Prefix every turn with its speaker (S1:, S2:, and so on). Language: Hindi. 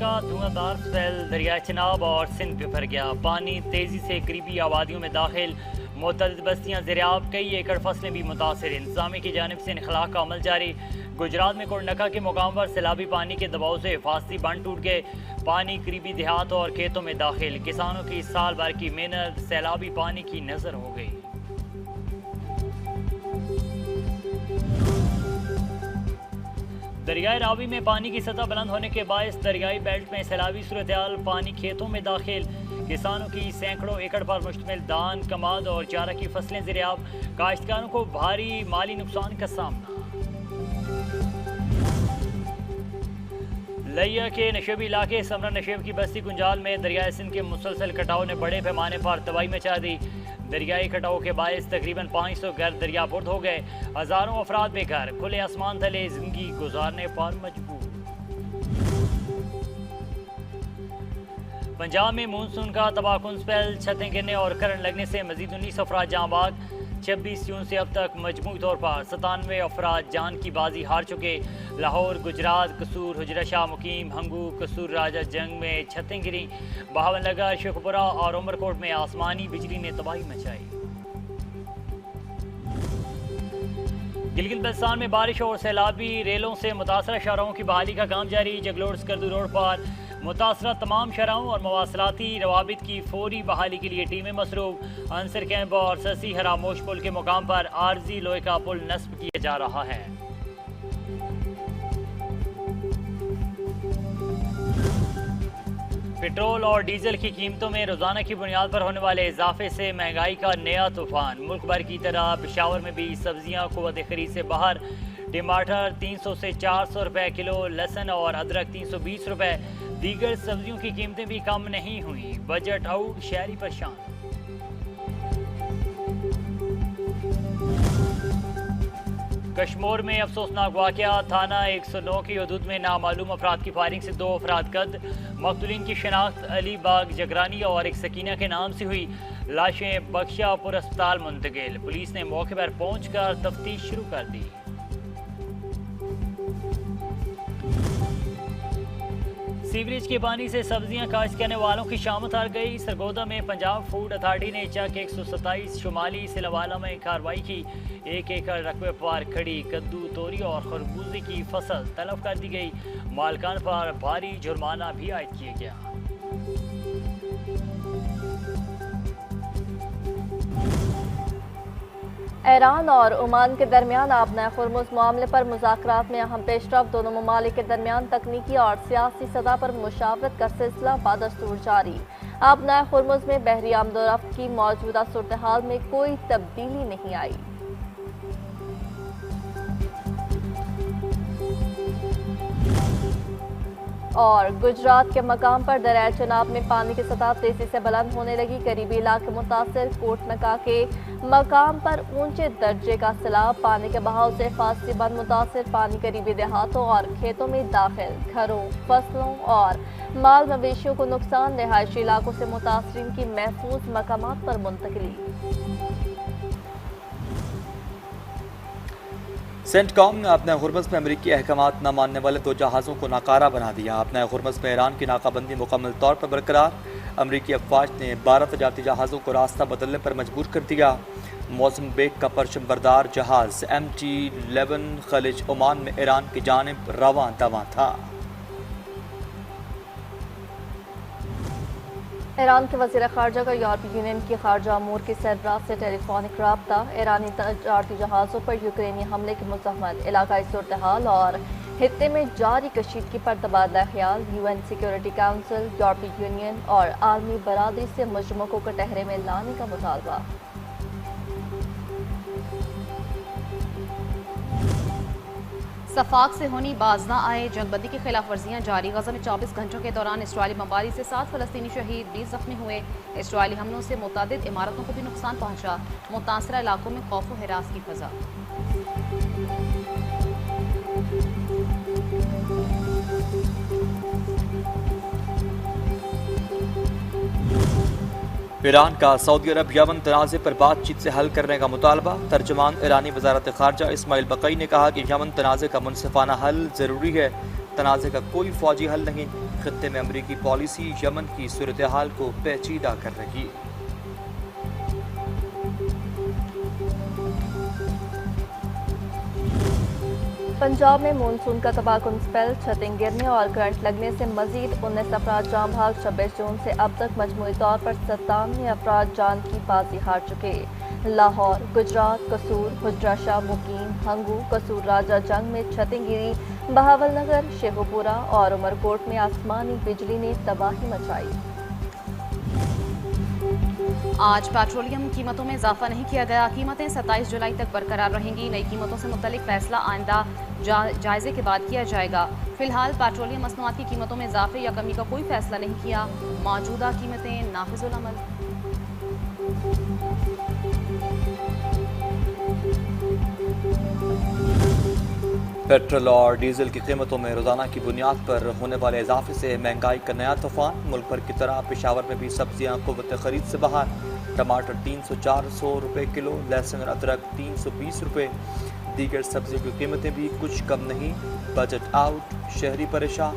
S1: का धुआंधार स्पेल दरिया चनाब और सिंध पे भर गया। पानी तेजी से करीबी आबादियों में दाखिल, मुतअद्दिद बस्तियां ज़ेरियाब, कई एकड़ फसलें भी मुतासर। इंतजामिया की जानिब से इनखला का अमल जारी। गुजरात में कोडनका के मुकाम पर सैलाबी पानी के दबाव से हिफाजती बंद टूट गए। पानी करीबी देहात और खेतों में दाखिल। किसानों की साल भर की मेहनत सैलाबी पानी की नजर हो गई। दरियाई रावी में पानी की सतह बुलंद होने के बायस दरियाई बेल्ट में सैलाबी सूरत-ए-हाल, पानी खेतों में दाखिल। किसानों की सैकड़ों एकड़ पर मुश्तमिल धान, कमाद और चारा की फसलें ज़ेरियाब। काश्तकारों को भारी माली नुकसान का सामना। लिया के नशेबी इलाके समरा नशेब की बस्ती गुंजाल में दरियाई सिंध के मुसलसल कटाव ने बड़े पैमाने पर तबाही मचा दी। दरियाई कटाव के बायस तकरीबन 500 घर दरियाबुर्द हो गए। हजारों अफराद बेघर, खुले आसमान तले जिंदगी गुजारने पर मजबूर। पंजाब में मानसून का तबाहकुन स्पेल, छतें गिरने और करंट लगने से मजीद 19 अफराद जाँ बाग। 26 जून से अब तक मजमूई तौर पर 97 अफराद जान की बाजी हार चुके। लाहौर, गुजरात, कसूर, हुजरा शाह मुकीम, हंगू, कसूर राजा जंग में छतें गिरी। बहावन नगर, शेखपुरा और उमरकोट में आसमानी बिजली ने तबाही मचाई। गिलगित बल्तिस्तान में बारिश और सैलाबी रेलों से मुतासरा शाहराहों की बहाली का काम जारी। जगलोड़ स्कर्दू रोड पर मुतासरा तमाम शाहराहों और मवासलाती रवाबित की फौरी बहाली के लिए टीमें मसरूफ। अंसर कैंप और ससी हरामोश पुल के मुकाम पर आर्जी लोहे का पुल नस्ब किया जा रहा है। पेट्रोल और डीजल की कीमतों में रोजाना की बुनियाद पर होने वाले इजाफे से महंगाई का नया तूफान। मुल्क भर की तरह पेशावर में भी सब्जियां कुव्वत खरीद से बाहर। टमाटर 300 से 400 रुपए किलो, लहसुन और अदरक 320 रुपए। दीगर सब्जियों की कीमतें भी कम नहीं हुई। बजट आउट, शहरी परेशान। कश्मीर में अफसोसनाक वाकया, थाना 109 की हदूद में नामालूम अफराद की फायरिंग से 2 अफराद कद। मकतूलीन की शनाख्त अली बाग जगरानी और एक सकीना के नाम से हुई। लाशें बख्शियापुर अस्पताल मुंतकिल। पुलिस ने मौके पर पहुंचकर तफ्तीश शुरू कर दी। सीवरेज के पानी से सब्जियां काश्त करने वालों की शामत हार गई। सरगोदा में पंजाब फूड अथॉरिटी ने चक 127 शुमाली सिलवाला में कार्रवाई की। 1 एकड़ रकबे पर खड़ी कद्दू, तोरी और खरबूजे की फसल तलब कर दी गई। मालकान पर भारी जुर्माना भी आयद किया गया।
S2: ईरान और ओमान के दरमियान आबना खुरमुज मामले पर मुज़ाकरात में अहम पेशरफ। दोनों ममालिक के दरमियान तकनीकी और सियासी सतह पर मुशावरत का सिलसिला बादस्तूर जारी। आबना खुरमुज में बहरी आमदोरफ्त की मौजूदा सूरत हाल में कोई तब्दीली नहीं आई। और गुजरात के मकाम पर दरिया चनाब में पानी की सतह तेजी से बुलंद होने लगी। करीबी इलाके मुतासर। कोटनका के मकाम पर ऊंचे दर्जे का सैलाब, पानी के बहाव से हिफाजती बंद मुतासर। पानी करीबी देहातों और खेतों में दाखिल। घरों, फसलों और माल मवेशियों को नुकसान। रिहायशी इलाकों से मुतासरीन की महफूज मकामात पर मुंतकिली।
S3: सेंटकॉम ने अपने हुर्मस में अमरीकी अहकामात न मानने वाले 2 जहाज़ों को नाकारा बना दिया। अपने हुर्मस में ईरान की नाकाबंदी मुकम्मल तौर पर बरकरार। अमरीकी अफवाज ने 12 तजारती जहाज़ों को रास्ता बदलने पर मजबूर कर दिया। मोज़म्बिक का परचम बरदार जहाज़ MT-11 खलीज ओमान में ईरान की जानिब रवां दवां था।
S2: ईरान के वज़ीर ख़ारजा का यूरोपीय यूनियन की ख़ारजा अमूर की सरबराह से टेलीफोनिक रब्ता। ईरानी तजारती जहाज़ों पर यूक्रेनी हमले की मज़म्मत। इलाकाई सूरत हाल और हित्ते में जारी कशीदगी पर तबादला ख्याल। UN सिक्योरिटी काउंसिल, यूरोपीय यूनियन और आलमी बरादरी से मुजरिमों को कटहरे में लाने का मुतालबा।
S4: सफाक से होनी बाज ना आए। जंगबंदी की खिलाफ वर्जियाँ जारी। गजा में 24 घंटों के दौरान इसराइली बमबारी से 7 फलस्तीनी शहीद, 20 जख्मी हुए। इसराइली हमलों से मुतअद्दिद इमारतों को भी नुकसान पहुंचा। मुतासरा इलाकों में खौफ व हिरास की फजा।
S3: ईरान का सऊदी अरब यमन तनाज़े पर बातचीत से हल करने का मुतालबा। तर्जुमान ईरानी वज़ारत ख़ारजा इस्माइल बक़ई ने कहा कि यमन तनाज़े का मुनसिफ़ाना हल ज़रूरी है। तनाज़े का कोई फ़ौजी हल नहीं। खत्ते में अमरीकी पॉलिसी यमन की सूरत हाल को पेचीदा कर रही है।
S2: पंजाब में मानसून का तबाहकुन स्पेल, छतें गिरने और करंट लगने से मजीद 19 अफराद जान भाग। 26 जून से अब तक मजमूई तौर पर 97 अफराद जान की बाजी हार चुके। लाहौर, गुजरात, कसूर, हुजरा शाह, मुकीम, हंगू, कसूर राजा जंग में छतें गिरी। बहावल नगर, शेखुपुरा और उमरकोट में आसमानी बिजली ने तबाही मचाई।
S4: आज पेट्रोलियम कीमतों में इजाफा नहीं किया गया। कीमतें 27 जुलाई तक बरकरार रहेंगी। नई कीमतों से मुतल्लिक फैसला आइंदा जायजे के बाद किया जाएगा। फिलहाल पेट्रोलियम मसनूआत की कीमतों में इजाफे या कमी का कोई फैसला नहीं किया। मौजूदा कीमतें नाफिजुल अमल।
S3: पेट्रोल और डीजल की कीमतों में रोजाना की बुनियाद पर होने वाले इजाफे से महंगाई का नया तूफान। मुल्क भर की तरह पेशावर में भी सब्जियां कुव्वत खरीद से बाहर। टमाटर 300-400 रुपये किलो, लहसुन और अदरक 320 रुपये। दीगर सब्जियों की कीमतें भी कुछ कम नहीं। बजट आउट, शहरी परेशान।